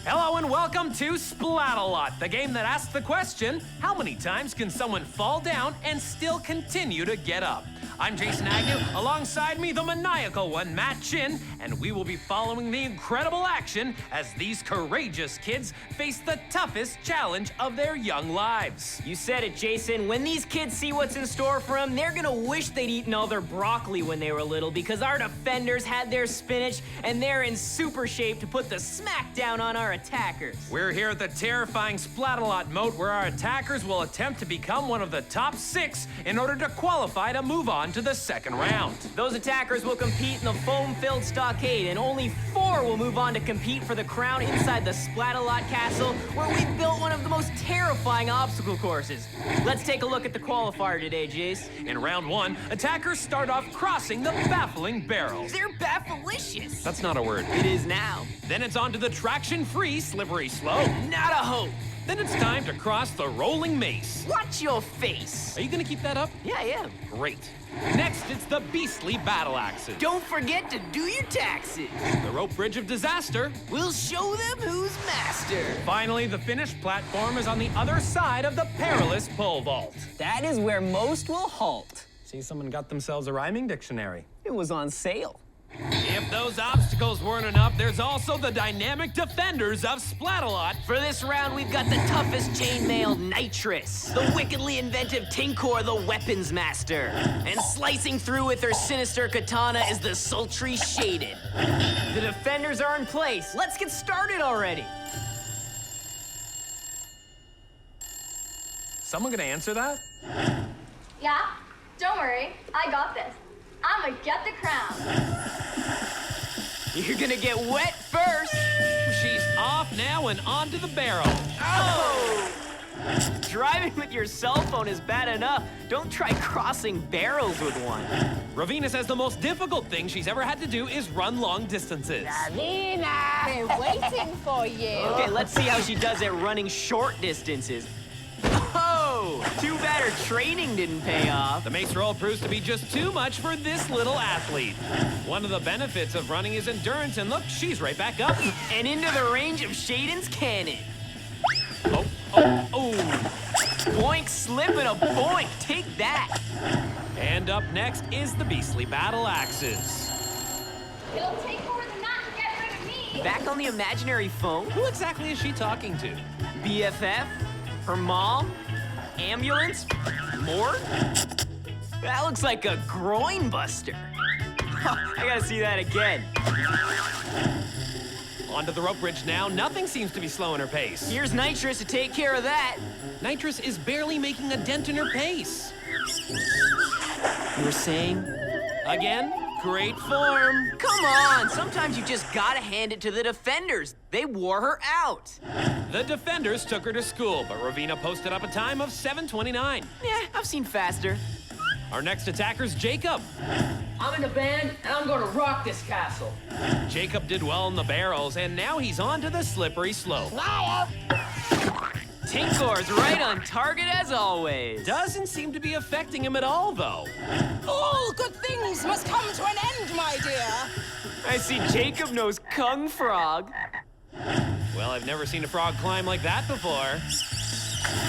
Hello and welcome to Splatalot, the game that asks the question, how many times can someone fall down and still continue to get up? I'm Jason Agnew, alongside me the maniacal one, Matt Chin, and we will be following the incredible action as these courageous kids face the toughest challenge of their young lives. You said it, Jason. When these kids see what's in store for them, they're gonna wish they'd eaten all their broccoli when they were little because our defenders had their spinach and they're in super shape to put the smack down on our attackers. We're here at the terrifying Splatalot Moat where our attackers will attempt to become one of the top 6 in order to qualify to move on to the second round. Those attackers will compete in the foam-filled Stockade, and only 4 will move on to compete for the crown inside the Splatalot Castle, where we've built one of the most terrifying obstacle courses. Let's take a look at the qualifier today, Jace. In round 1, attackers start off crossing the baffling barrels. They're baffalicious. That's not a word. It is now. Then it's on to the traction-free slippery slope. Not a hope. Then it's time to cross the rolling mace. Watch your face. Are you gonna keep that up? Yeah, I am. Great. Next, it's the beastly battle axes. Don't forget to do your taxes. The rope bridge of disaster. We'll show them who's master. Finally, the finished platform is on the other side of the perilous pole vault. That is where most will halt. See, someone got themselves a rhyming dictionary. It was on sale. If those obstacles weren't enough, there's also the dynamic Defenders of Splatalot. For this round, we've got the toughest chainmail Nitrous, the wickedly inventive Tinkor, the weapons master, and slicing through with her sinister katana is the sultry Shaiden. The Defenders are in place. Let's get started already. Someone gonna answer that? Yeah, don't worry, I got this. I'm gonna get the crown. You're gonna get wet first. She's off now and onto the barrel. Oh! Driving with your cell phone is bad enough. Don't try crossing barrels with one. Ravina says the most difficult thing she's ever had to do is run long distances. Ravina, we're waiting for you. Okay, let's see how she does at running short distances. Oh, too bad her training didn't pay off. The mace roll proves to be just too much for this little athlete. One of the benefits of running is endurance, and look, she's right back up. And into the range of Shaiden's cannon. Oh. Boink, slip, and a boink. Take that. And up next is the beastly battle axes. It'll take more than that to get rid of me. Back on the imaginary phone. Who exactly is she talking to? BFF? Her mom? Ambulance? Morgue? That looks like a groin buster. I gotta see that again. Onto the rope bridge now. Nothing seems to be slowing her pace. Here's Nitrous to take care of that. Nitrous is barely making a dent in her pace. You were saying? Again, great form. Come on, sometimes you just gotta hand it to the Defenders. They wore her out. The Defenders took her to school, but Ravina posted up a time of 7:29. Yeah, I've seen faster. Our next attacker's Jacob. I'm in the band, and I'm gonna rock this castle. Jacob did well in the barrels, and now he's on to the slippery slope. Tinkor's right on target as always. Doesn't seem to be affecting him at all, though. All good things must come to an end, my dear. I see Jacob knows Kung Frog. Well, I've never seen a frog climb like that before.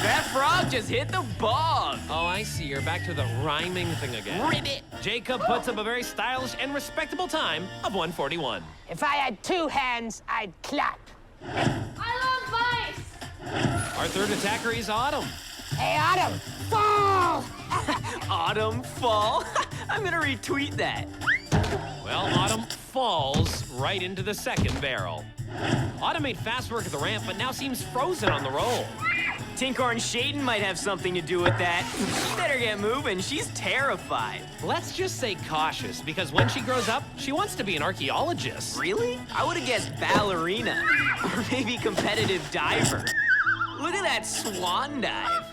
That frog just hit the bog. Oh, I see. You're back to the rhyming thing again. Ribbit. Jacob puts up a very stylish and respectable time of 1:41. If I had 2 hands, I'd clap. I love mice. Our third attacker is Autumn. Hey, Autumn, fall! Autumn fall. I'm gonna retweet that. Well, Autumn falls right into the second barrel. Autumn made fast work of the ramp, but now seems frozen on the roll. Tinkor and Shaiden might have something to do with that. She better get moving. She's terrified. Let's just say cautious, because when she grows up, she wants to be an archaeologist. Really? I would have guessed ballerina. Or maybe competitive diver. Look at that swan dive.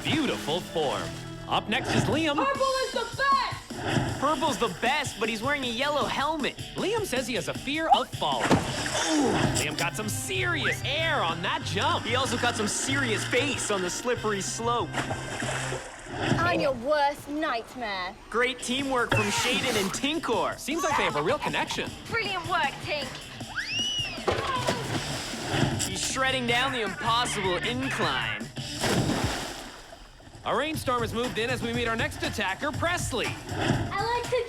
Beautiful form. Up next is Liam. Purple is the best! Purple's the best, but he's wearing a yellow helmet. Liam says he has a fear of falling. Ooh, Liam got some serious air on that jump. He also got some serious face on the slippery slope. I'm your worst nightmare. Great teamwork from Shaiden and Tinkor. Seems like they have a real connection. Brilliant work, Tink. She's shredding down the impossible incline. A rainstorm has moved in as we meet our next attacker, Presley. I like to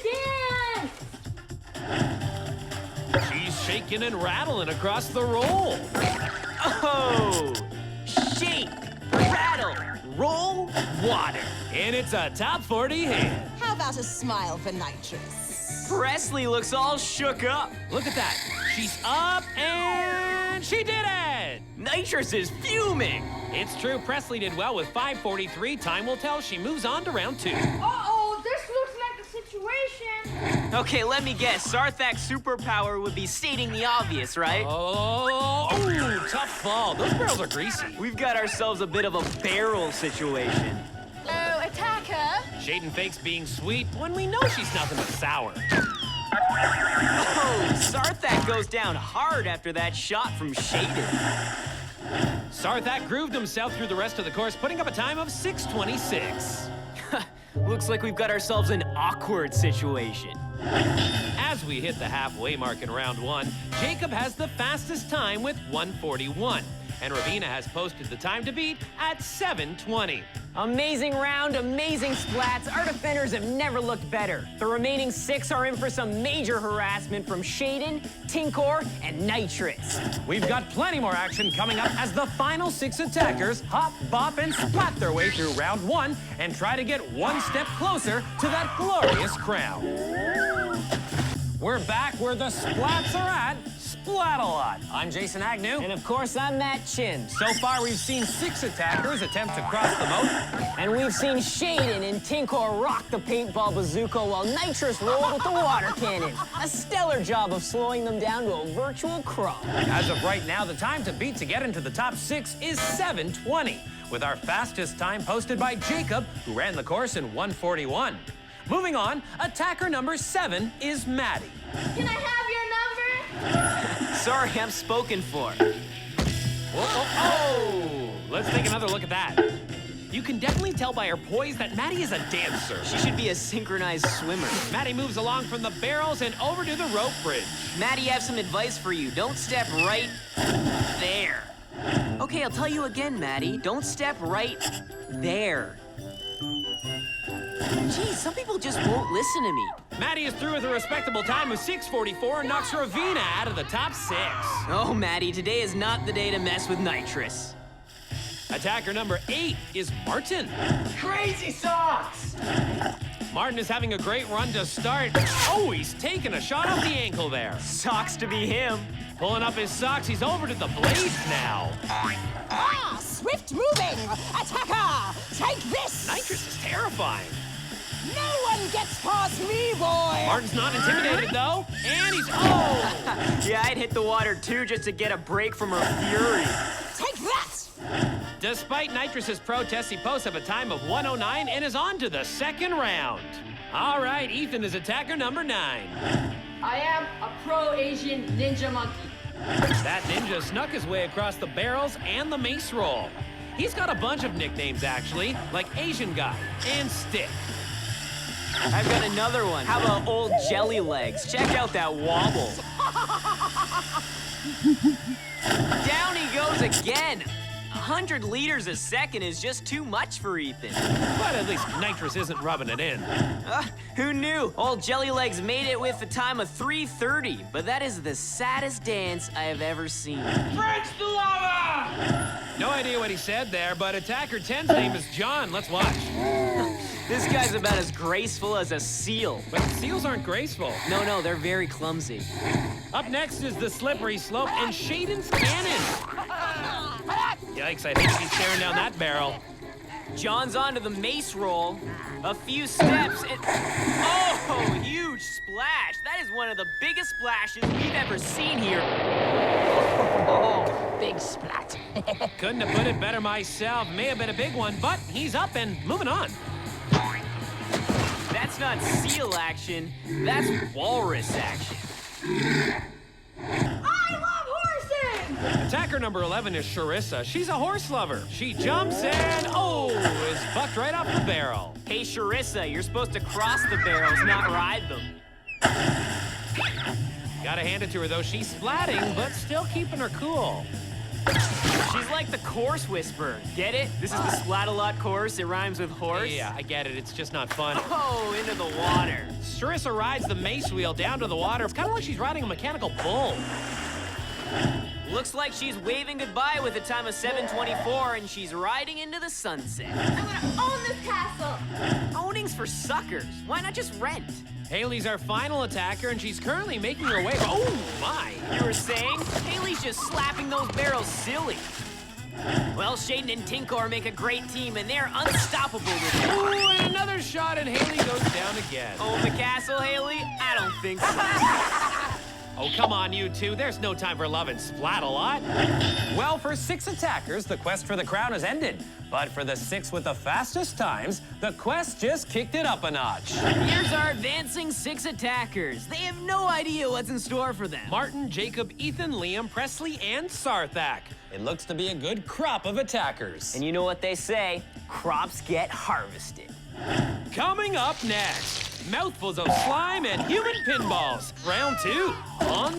dance! She's shaking and rattling across the roll. Oh! Shake, rattle, roll, water. And it's a top 40 hit. How about a smile for Nitrous? Presley looks all shook up. Look at that. She's up and she did it! Nitrous is fuming. It's true, Presley did well with 5:43. Time will tell. She moves on to round 2. Uh-oh, this looks like the situation. Okay, let me guess. Sarthak's superpower would be stating the obvious, right? Oh, tough fall. Those barrels are greasy. We've got ourselves a bit of a barrel situation. Oh, attacker. Shaiden fakes being sweet when we know she's nothing but sour. Oh, Sarthak goes down hard after that shot from Shaiden. Sarthak grooved himself through the rest of the course, putting up a time of 6:26. Looks like we've got ourselves an awkward situation. As we hit the halfway mark in round 1, Jacob has the fastest time with 1:41, and Ravina has posted the time to beat at 7:20. Amazing round, amazing splats. Our defenders have never looked better. The remaining 6 are in for some major harassment from Shaiden, Tinkor, and Nitrous. We've got plenty more action coming up as the final 6 attackers hop, bop, and splat their way through round 1 and try to get one step closer to that glorious crown. We're back where the splats are at, Splatalot. I'm Jason Agnew. And of course, I'm Matt Chin. So far, we've seen 6 attackers attempt to cross the moat. And we've seen Shaiden and Tinkor rock the paintball bazooka while Nitrous rolled with the water cannon. A stellar job of slowing them down to a virtual crawl. As of right now, the time to beat to get into the top 6 is 7:20, with our fastest time posted by Jacob, who ran the course in 1:41. Moving on, attacker number 7 is Maddie. Can I have your number? Sorry, I'm spoken for. Oh! Let's take another look at that. You can definitely tell by her poise that Maddie is a dancer. She should be a synchronized swimmer. Maddie moves along from the barrels and over to the rope bridge. Maddie, I have some advice for you. Don't step right there. Okay, I'll tell you again, Maddie. Don't step right there. Geez, some people just won't listen to me. Maddie is through with a respectable time of 6:44 and knocks Ravina out of the top 6. Oh, Maddie, today is not the day to mess with Nitrous. Attacker number 8 is Martin. Crazy socks! Martin is having a great run to start. Oh, he's taking a shot off the ankle there. Sucks to be him. Pulling up his socks, he's over to the blades now. Ah, swift moving! Attacker! Take this! Nitrous is terrifying. No one gets past me, boy! Martin's not intimidated, though. And he's... Oh! Yeah, I'd hit the water, too, just to get a break from her fury. Take that! Despite Nitrous's protests, he posts up a time of 1:09 and is on to the second round. All right, Ethan is attacker number 9. I am a pro-Asian ninja monkey. That ninja snuck his way across the barrels and the mace roll. He's got a bunch of nicknames, actually, like Asian Guy and Stick. I've got another one. How about old jelly legs? Check out that wobble. Down he goes again. 100 liters a second is just too much for Ethan. But at least Nitrous isn't rubbing it in. Who knew? Old jelly legs made it with a time of 3:30, but that is the saddest dance I have ever seen. French the lava! No idea what he said there, but attacker 10's name is John. Let's watch. This guy's about as graceful as a seal. But seals aren't graceful. No, they're very clumsy. Up next is the slippery slope and Shaiden's cannon. Yikes, I think he's staring down that barrel. John's onto the mace roll. A few steps and... Oh, huge splash. That is one of the biggest splashes we've ever seen here. Oh, big splat. Couldn't have put it better myself. May have been a big one, but he's up and moving on. That's not seal action. That's walrus action. I love horses! Attacker number 11 is Sharissa. She's a horse lover. She jumps and, is bucked right off the barrel. Hey, Sharissa, you're supposed to cross the barrels, not ride them. Gotta hand it to her, though. She's splatting, but still keeping her cool. She's like the course whisperer. Get it? This is the Splatalot course. It rhymes with horse. Yeah, I get it. It's just not fun. Oh, into the water. Sarissa rides the mace wheel down to the water. It's kind of like she's riding a mechanical bull. Looks like she's waving goodbye with a time of 7:24, and she's riding into the sunset. I'm gonna own this castle. Owning's for suckers. Why not just rent? Haley's our final attacker, and she's currently making her way. Oh, my. You were saying? Haley's just slapping those barrels silly. Well, Shaiden and Tinkor make a great team, and they're unstoppable with it. Ooh, and another shot, and Haley goes down again. Own the castle, Haley? I don't think so. Oh, come on, you two. There's no time for love and Splatalot. Well, for 6 attackers, the quest for the crown has ended. But for the 6 with the fastest times, the quest just kicked it up a notch. Here's our advancing 6 attackers. They have no idea what's in store for them. Martin, Jacob, Ethan, Liam, Presley, and Sarthak. It looks to be a good crop of attackers. And you know what they say, crops get harvested. Coming up next, mouthfuls of slime and human pinballs. Round 2 on